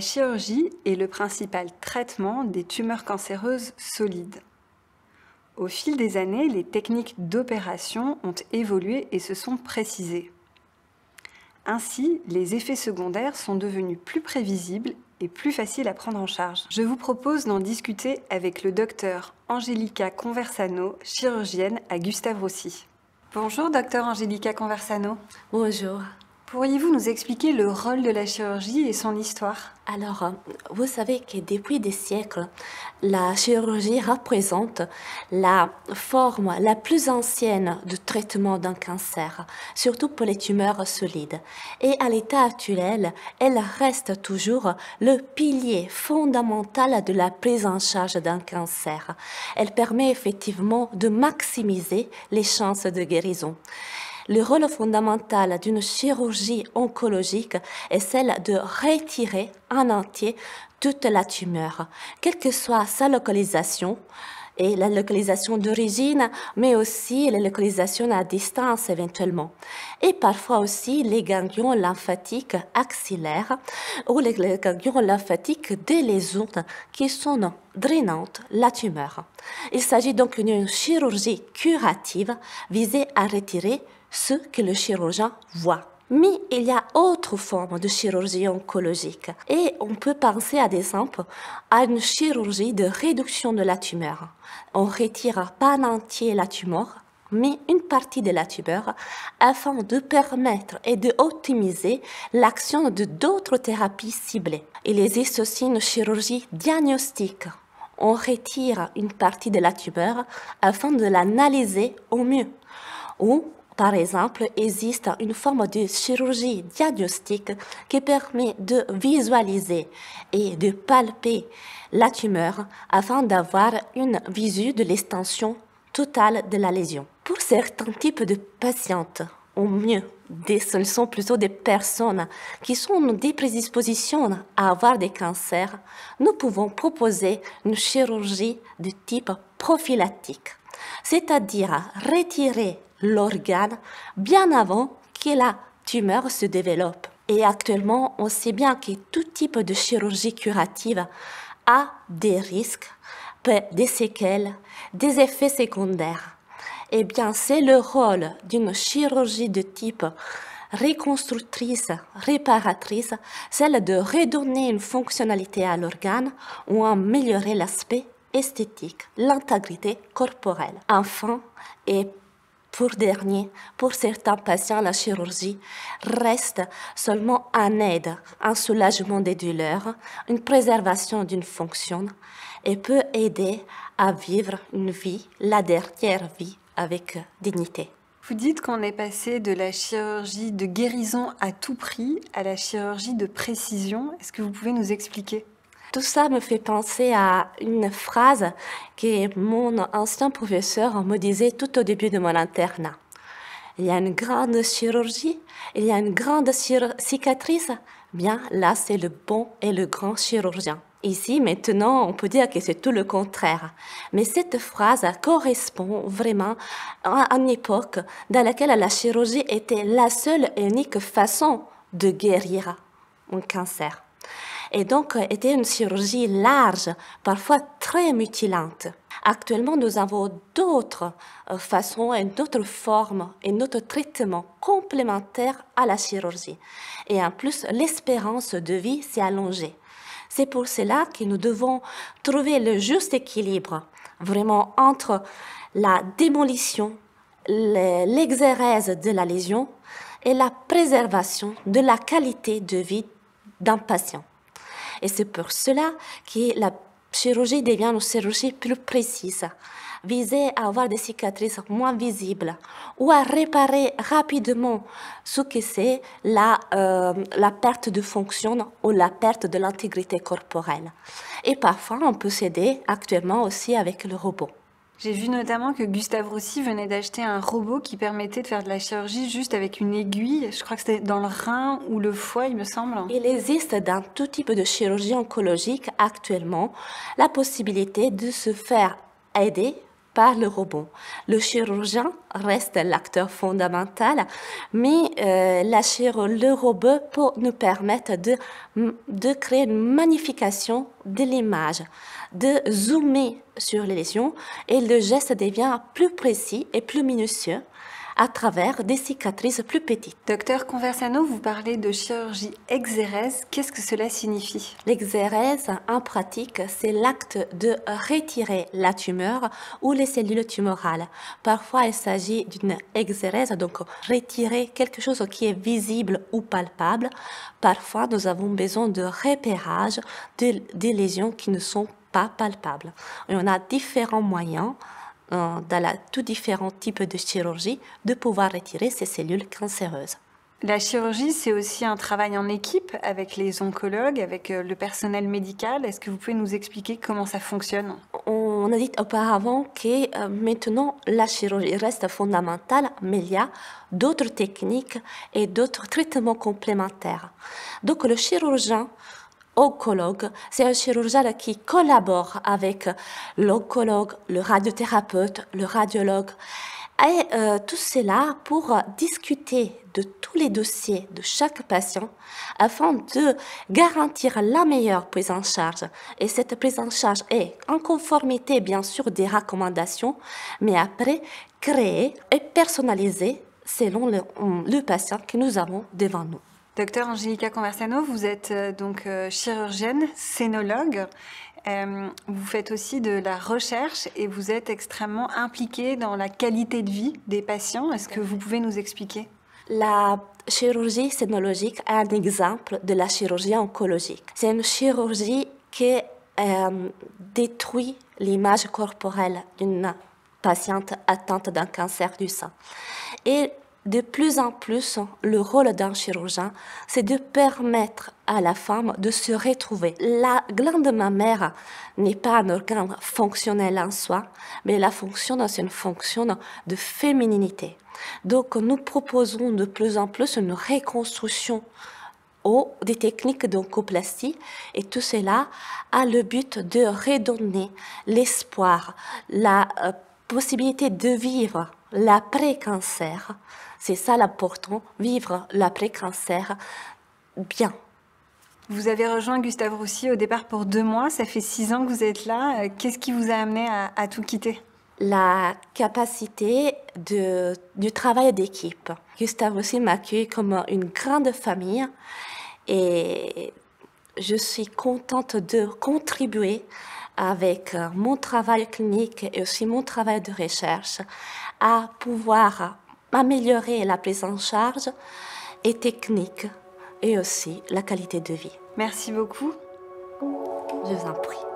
chirurgie est le principal traitement des tumeurs cancéreuses solides. Au fil des années, les techniques d'opération ont évolué et se sont précisées. Ainsi, les effets secondaires sont devenus plus prévisibles et plus faciles à prendre en charge. Je vous propose d'en discuter avec le docteur Angelica Conversano, chirurgienne à Gustave Roussy. Bonjour docteur Angelica Conversano. Bonjour. Pourriez-vous nous expliquer le rôle de la chirurgie et son histoire? Alors, vous savez que depuis des siècles, la chirurgie représente la forme la plus ancienne de traitement d'un cancer, surtout pour les tumeurs solides. Et à l'état actuel, elle reste toujours le pilier fondamental de la prise en charge d'un cancer. Elle permet effectivement de maximiser les chances de guérison. Le rôle fondamental d'une chirurgie oncologique est celle de retirer en entier toute la tumeur, quelle que soit sa localisation, et la localisation d'origine, mais aussi la localisation à distance éventuellement. Et parfois aussi les ganglions lymphatiques axillaires ou les ganglions lymphatiques des lésions qui sont drainantes la tumeur. Il s'agit donc d'une chirurgie curative visée à retirer ce que le chirurgien voit. Mais il y a autre forme de chirurgie oncologique et on peut penser à exemple à une chirurgie de réduction de la tumeur. On retire pas en entier la tumeur, mais une partie de la tumeur afin de permettre et d'optimiser l'action de d'autres thérapies ciblées. Il existe aussi une chirurgie diagnostique. On retire une partie de la tumeur afin de l'analyser au mieux. Ou par exemple, existe une forme de chirurgie diagnostique qui permet de visualiser et de palper la tumeur afin d'avoir une visu de l'extension totale de la lésion. Pour certains types de patientes, ou mieux, ce sont plutôt des personnes qui sont des prédispositions à avoir des cancers, nous pouvons proposer une chirurgie de type prophylactique, c'est-à-dire retirer l'organe bien avant que la tumeur se développe. Et actuellement, on sait bien que tout type de chirurgie curative a des risques, des séquelles, des effets secondaires. Eh bien, c'est le rôle d'une chirurgie de type reconstructrice, réparatrice, celle de redonner une fonctionnalité à l'organe ou améliorer l'aspect esthétique, l'intégrité corporelle. Enfin, et pour certains patients, la chirurgie reste seulement un aide, un soulagement des douleurs, une préservation d'une fonction et peut aider à vivre une vie, la dernière vie, avec dignité. Vous dites qu'on est passé de la chirurgie de guérison à tout prix à la chirurgie de précision. Est-ce que vous pouvez nous expliquer? Tout ça me fait penser à une phrase que mon ancien professeur me disait tout au début de mon internat. Il y a une grande chirurgie, il y a une grande cicatrice. Bien, là, c'est le bon et le grand chirurgien. Ici, maintenant, on peut dire que c'est tout le contraire. Mais cette phrase correspond vraiment à une époque dans laquelle la chirurgie était la seule et unique façon de guérir un cancer. Et donc, était une chirurgie large, parfois très mutilante. Actuellement, nous avons d'autres façons et d'autres formes et d'autres traitements complémentaires à la chirurgie. Et en plus, l'espérance de vie s'est allongée. C'est pour cela que nous devons trouver le juste équilibre, vraiment entre la démolition, l'exérèse de la lésion et la préservation de la qualité de vie d'un patient. Et c'est pour cela que la chirurgie devient une chirurgie plus précise, visée à avoir des cicatrices moins visibles ou à réparer rapidement ce que c'est la perte de fonction ou la perte de l'intégrité corporelle. Et parfois, on peut s'aider actuellement aussi avec le robot. J'ai vu notamment que Gustave Roussy venait d'acheter un robot qui permettait de faire de la chirurgie juste avec une aiguille. Je crois que c'était dans le rein ou le foie, il me semble. Il existe dans tout type de chirurgie oncologique actuellement la possibilité de se faire aider par le robot. Le chirurgien reste l'acteur fondamental, mais le robot peut nous permettre de créer une magnification de l'image, de zoomer sur les lésions et le geste devient plus précis et plus minutieux à travers des cicatrices plus petites. Docteur Conversano, vous parlez de chirurgie exérèse. Qu'est-ce que cela signifie? L'exérèse, en pratique, c'est l'acte de retirer la tumeur ou les cellules tumorales. Parfois, il s'agit d'une exérèse, donc retirer quelque chose qui est visible ou palpable. Parfois, nous avons besoin de repérage des lésions qui ne sont pas palpables. Et on a différents moyens dans tous différents types de chirurgie, de pouvoir retirer ces cellules cancéreuses. La chirurgie, c'est aussi un travail en équipe avec les oncologues, avec le personnel médical. Est-ce que vous pouvez nous expliquer comment ça fonctionne? On a dit auparavant que maintenant la chirurgie reste fondamentale, mais il y a d'autres techniques et d'autres traitements complémentaires. Donc le chirurgien oncologue, c'est un chirurgien qui collabore avec l'oncologue, le radiothérapeute, le radiologue, et tout cela pour discuter de tous les dossiers de chaque patient afin de garantir la meilleure prise en charge. Et cette prise en charge est en conformité, bien sûr, des recommandations, mais après créée et personnalisée selon le patient que nous avons devant nous. Docteur Angelica Conversano, vous êtes donc chirurgienne, scénologue. Vous faites aussi de la recherche et vous êtes extrêmement impliquée dans la qualité de vie des patients. Est-ce que vous pouvez nous expliquer? La chirurgie scénologique est un exemple de la chirurgie oncologique. C'est une chirurgie qui détruit l'image corporelle d'une patiente atteinte d'un cancer du sein. Et de plus en plus, le rôle d'un chirurgien, c'est de permettre à la femme de se retrouver. La glande mammaire n'est pas un organe fonctionnel en soi, mais la fonction, c'est une fonction de fémininité. Donc, nous proposons de plus en plus une reconstruction des techniques d'oncoplastie et tout cela a le but de redonner l'espoir, la possibilité de vivre l'après-cancer. C'est ça l'important, vivre l'après-cancer bien. Vous avez rejoint Gustave Roussy au départ pour 2 mois, ça fait 6 ans que vous êtes là. Qu'est-ce qui vous a amené à tout quitter? La capacité du travail d'équipe. Gustave Roussy m'accueille comme une grande famille et je suis contente de contribuer avec mon travail clinique et aussi mon travail de recherche à pouvoir améliorer la prise en charge et technique et aussi la qualité de vie. Merci beaucoup. Je vous en prie.